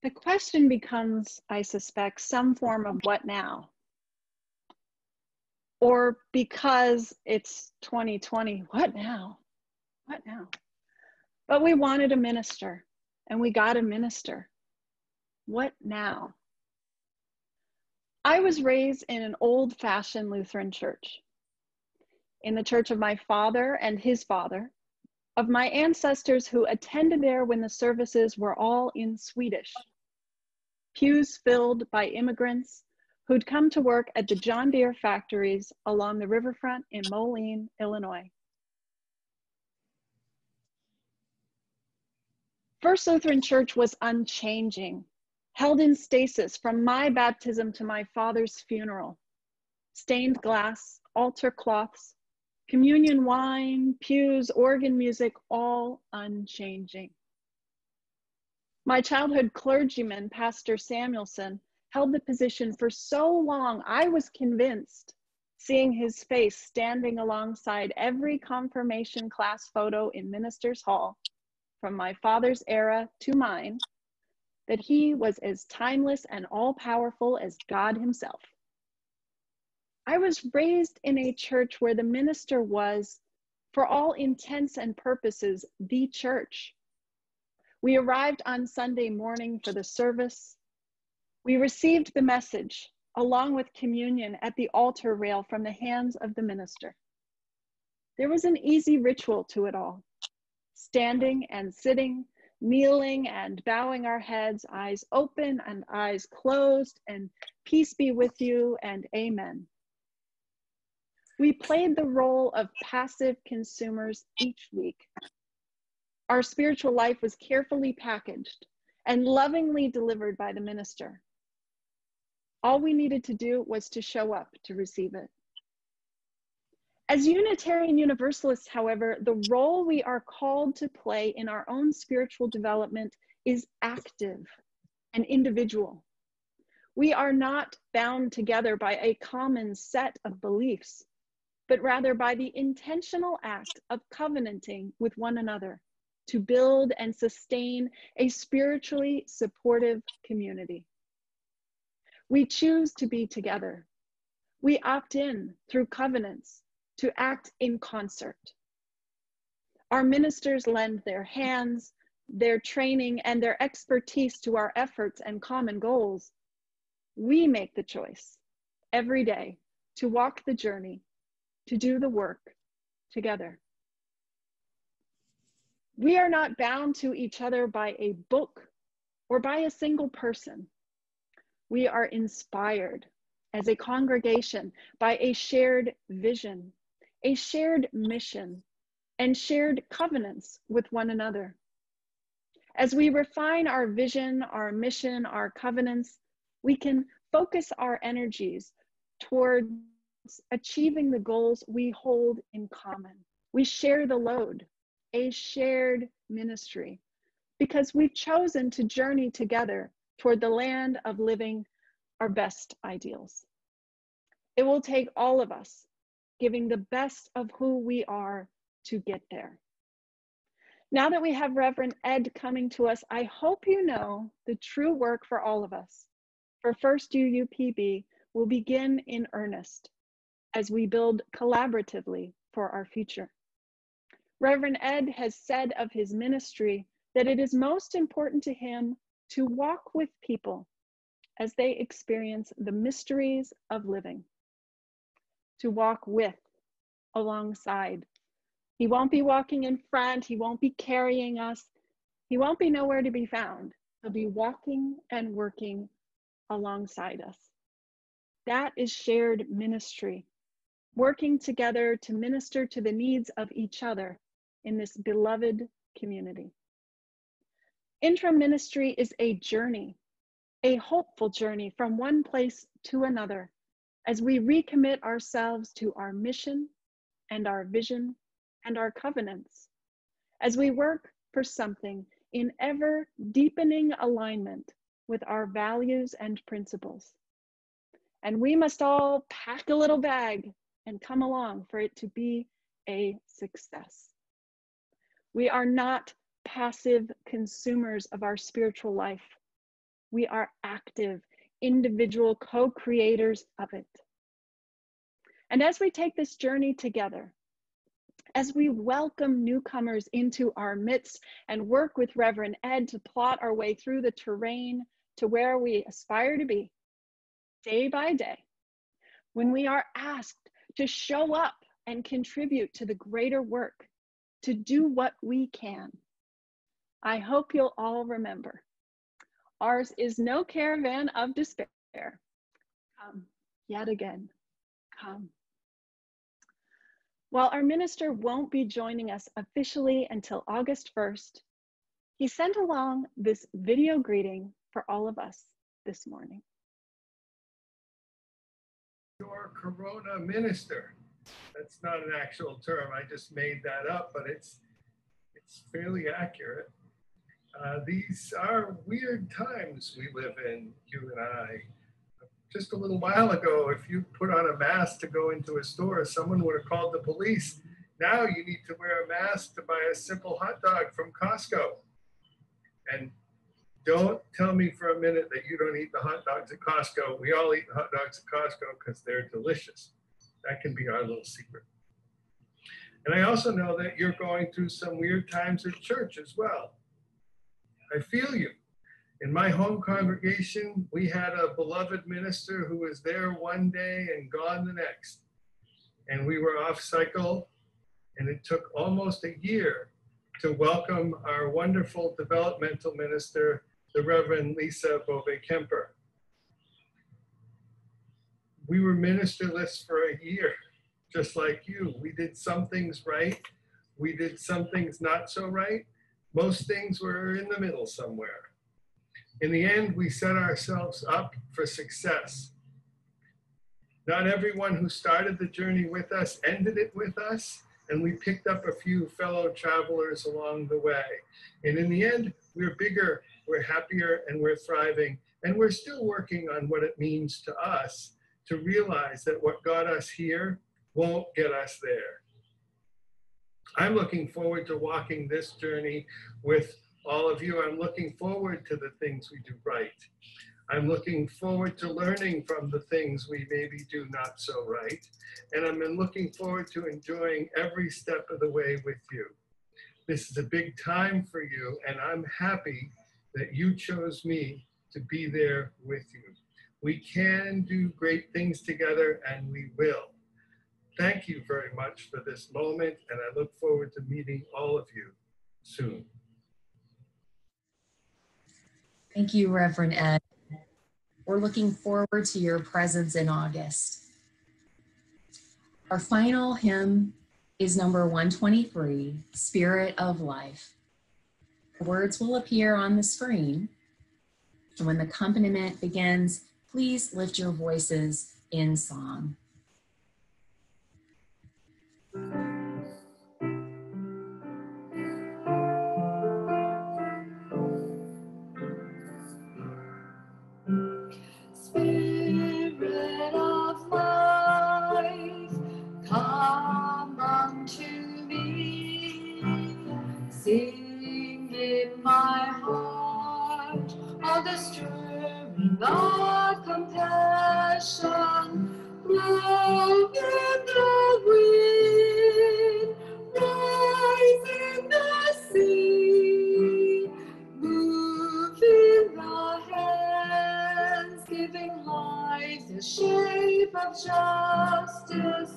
The question becomes, I suspect, some form of what now? Or because it's 2020, what now? What now? But we wanted a minister, and we got a minister. What now? I was raised in an old-fashioned Lutheran church, in the church of my father and his father, of my ancestors who attended there when the services were all in Swedish, pews filled by immigrants who'd come to work at the John Deere factories along the riverfront in Moline, Illinois. First Lutheran Church was unchanging, held in stasis from my baptism to my father's funeral. Stained glass, altar cloths, communion wine, pews, organ music, all unchanging. My childhood clergyman, Pastor Samuelson, held the position for so long, I was convinced, seeing his face standing alongside every confirmation class photo in Ministers' Hall, from my father's era to mine, that he was as timeless and all-powerful as God himself. I was raised in a church where the minister was, for all intents and purposes, the church. We arrived on Sunday morning for the service. We received the message, along with communion, at the altar rail from the hands of the minister. There was an easy ritual to it all. Standing and sitting, kneeling and bowing our heads, eyes open and eyes closed, and peace be with you and amen. We played the role of passive consumers each week. Our spiritual life was carefully packaged and lovingly delivered by the minister. All we needed to do was to show up to receive it. As Unitarian Universalists, however, the role we are called to play in our own spiritual development is active and individual. We are not bound together by a common set of beliefs, but rather by the intentional act of covenanting with one another to build and sustain a spiritually supportive community. We choose to be together. We opt in through covenants to act in concert. Our ministers lend their hands, their training, and their expertise to our efforts and common goals. We make the choice every day to walk the journey, to do the work together. We are not bound to each other by a book or by a single person. We are inspired as a congregation by a shared vision, a shared mission, and shared covenants with one another. As we refine our vision, our mission, our covenants, we can focus our energies towards achieving the goals we hold in common. We share the load, a shared ministry, because we've chosen to journey together toward the land of living our best ideals. It will take all of us giving the best of who we are to get there. Now that we have Reverend Ed coming to us, I hope you know the true work for all of us for First UUPB will begin in earnest as we build collaboratively for our future. Reverend Ed has said of his ministry that it is most important to him to walk with people as they experience the mysteries of living. To walk with, alongside. He won't be walking in front, he won't be carrying us, he won't be nowhere to be found. He'll be walking and working alongside us. That is shared ministry, working together to minister to the needs of each other in this beloved community. Interim ministry is a journey, a hopeful journey from one place to another, as we recommit ourselves to our mission and our vision and our covenants, as we work for something in ever deepening alignment with our values and principles. And we must all pack a little bag and come along for it to be a success. We are not passive consumers of our spiritual life. We are active, individual co-creators of it. And as we take this journey together, as we welcome newcomers into our midst and work with Reverend Ed to plot our way through the terrain to where we aspire to be, day by day, when we are asked to show up and contribute to the greater work, to do what we can, I hope you'll all remember, ours is no caravan of despair. Come, yet again, come. While our minister won't be joining us officially until August 1st, he sent along this video greeting for all of us this morning. Your Corona minister. That's not an actual term. I just made that up, but it's fairly accurate. These are weird times we live in, you and I. Just a little while ago, if you put on a mask to go into a store, someone would have called the police. Now you need to wear a mask to buy a simple hot dog from Costco. And don't tell me for a minute that you don't eat the hot dogs at Costco. We all eat the hot dogs at Costco because they're delicious. That can be our little secret. And I also know that you're going through some weird times at church as well. I feel you. In my home congregation, we had a beloved minister who was there one day and gone the next. And we were off cycle, and it took almost a year to welcome our wonderful developmental minister, the Reverend Lisa Bove-Kemper. We were ministerless for a year, just like you. We did some things right. We did some things not so right. Most things were in the middle somewhere. In the end, we set ourselves up for success. Not everyone who started the journey with us ended it with us, and we picked up a few fellow travelers along the way. And in the end, we're bigger, we're happier, and we're thriving. And we're still working on what it means to us to realize that what got us here won't get us there. I'm looking forward to walking this journey with all of you. I'm looking forward to the things we do right. I'm looking forward to learning from the things we maybe do not so right. And I'm looking forward to enjoying every step of the way with you. This is a big time for you, and I'm happy that you chose me to be there with you. We can do great things together, and we will. Thank you very much for this moment, and I look forward to meeting all of you soon. Thank you, Reverend Ed. We're looking forward to your presence in August. Our final hymn is number 123, Spirit of Life. The words will appear on the screen. And when the accompaniment begins, please lift your voices in song. Spirit of life, come unto me. Sing in my heart of the stirring of compassion. Blow in the wind, rise in the sea, move in the hands, giving life the shape of justice.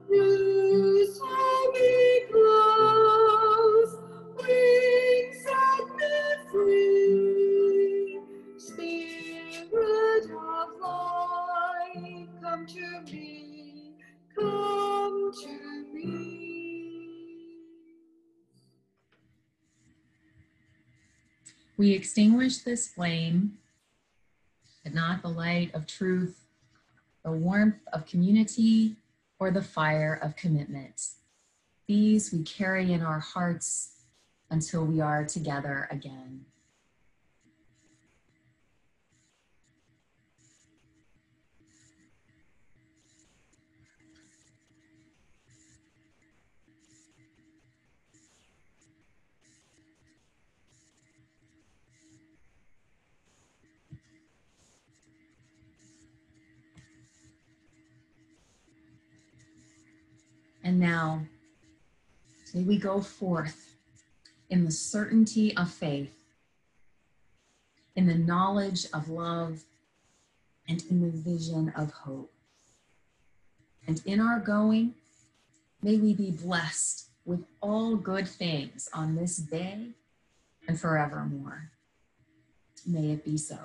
Loose holy clothes, wings set me free. Spirit of life, come to me, come to me. We extinguish this flame, but not the light of truth, the warmth of community, or the fire of commitment. These we carry in our hearts until we are together again. And now, may we go forth in the certainty of faith, in the knowledge of love, and in the vision of hope. And in our going, may we be blessed with all good things on this day and forevermore. May it be so.